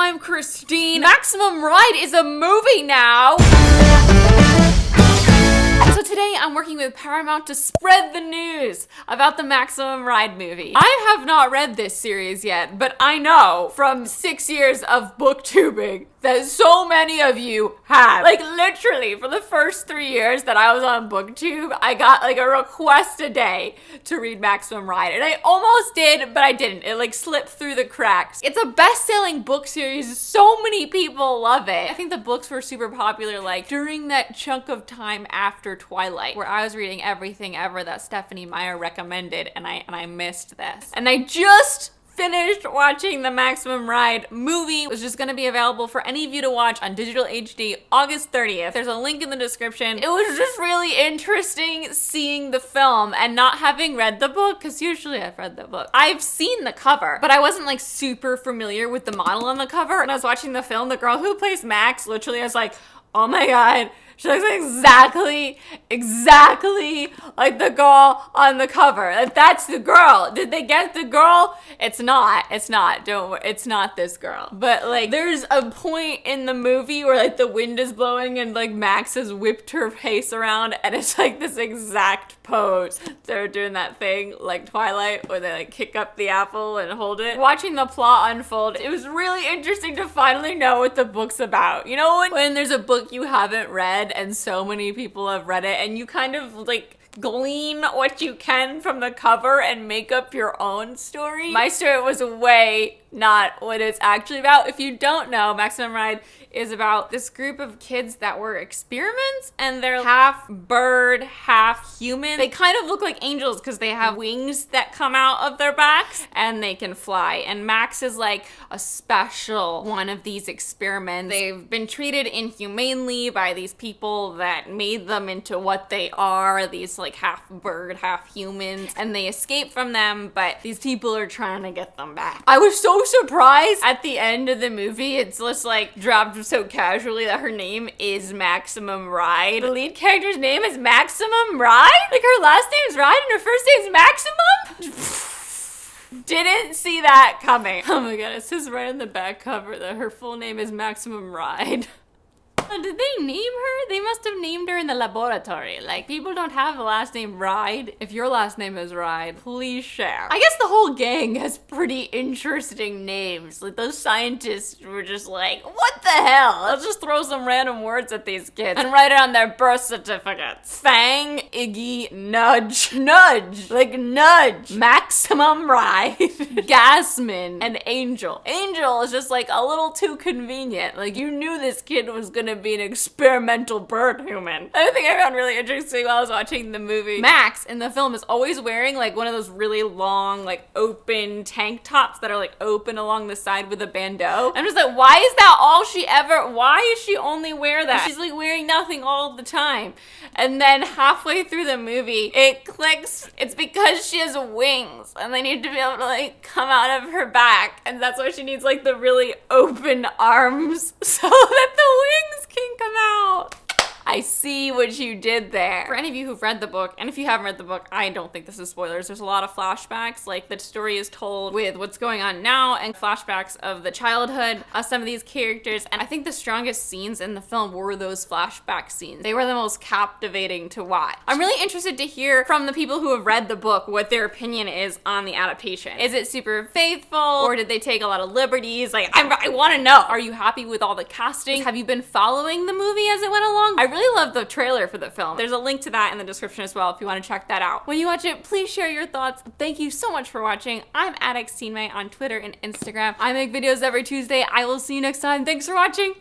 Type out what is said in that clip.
I'm Christine. Maximum Ride is a movie now! So today I'm working with Paramount to spread the news about the Maximum Ride movie. I have not read this series yet, but I know from 6 years of booktubing that so many of you have. Like literally for the first 3 years that I was on booktube, I got like a request a day to read Maximum Ride. And I almost did, but I didn't. It like slipped through the cracks. It's a best-selling book series. So many people love it. I think the books were super popular like during that chunk of time after Twilight, where I was reading everything ever that Stephanie Meyer recommended, and I missed this. And I just finished watching the Maximum Ride movie. It was just gonna be available for any of you to watch on digital HD August 30th. There's a link in the description. It was just really interesting seeing the film and not having read the book, because usually I've read the book. I've seen the cover, but I wasn't like super familiar with the model on the cover. When I was watching the film, the girl who plays Max, literally I was like, oh my god, she looks exactly like the girl on the cover. Like, that's the girl. Did they get the girl? It's not. Don't worry. It's not this girl. But like, there's a point in the movie where like the wind is blowing and like Max has whipped her face around, and it's like this exact pose. They're doing that thing like Twilight where they like kick up the apple and hold it. Watching the plot unfold, it was really interesting to finally know what the book's about. You know when there's a book you haven't read and so many people have read it, and you kind of like glean what you can from the cover and make up your own story? My story was way not what it's actually about. If you don't know, Maximum Ride is about this group of kids that were experiments, and they're half bird, half human. They kind of look like angels because they have wings that come out of their backs and they can fly. And Max is like a special one of these experiments. They've been treated inhumanely by these people that made them into what they are, these like half bird, half humans, and they escape from them, but these people are trying to get them back. I was so surprised at the end of the movie. It's just like dropped so casually that her name is Maximum Ride. The lead character's name is Maximum Ride? Like her last name's Ride and her first name's Maximum? Didn't see that coming. Oh my god, it says right on the back cover that her full name is Maximum Ride. Did they name her? They must have named her in the laboratory. Like, people don't have a last name Ride. If your last name is Ride, please share. I guess the whole gang has pretty interesting names. Like, those scientists were just like, what the hell? Let's just throw some random words at these kids and write it on their birth certificates. Fang, Iggy, Nudge. Nudge. Like, Nudge. Maximum Ride. Gasman, and Angel. Angel is just like a little too convenient. Like, you knew this kid was gonna be an experimental bird human. Another thing I found really interesting while I was watching the movie, Max in the film is always wearing like one of those really long, like open tank tops that are like open along the side with a bandeau. I'm just like, why is that all she ever, why is she only wear that? She's like wearing nothing all the time. And then halfway through the movie, it clicks, it's because she has wings and they need to be able to like come out of her back. And that's why she needs like the really open arms so that the wings can come out. I see what you did there. For any of you who've read the book, and if you haven't read the book, I don't think this is spoilers. There's a lot of flashbacks, like the story is told with what's going on now and flashbacks of the childhood of some of these characters. And I think the strongest scenes in the film were those flashback scenes. They were the most captivating to watch. I'm really interested to hear from the people who have read the book what their opinion is on the adaptation. Is it super faithful, or did they take a lot of liberties? Like, I want to know. Are you happy with all the casting? Have you been following the movie as it went along? I really love the trailer for the film. There's a link to that in the description as well if you want to check that out. When you watch it, please share your thoughts. Thank you so much for watching. I'm @XTeenMay on Twitter and Instagram. I make videos every Tuesday. I will see you next time. Thanks for watching.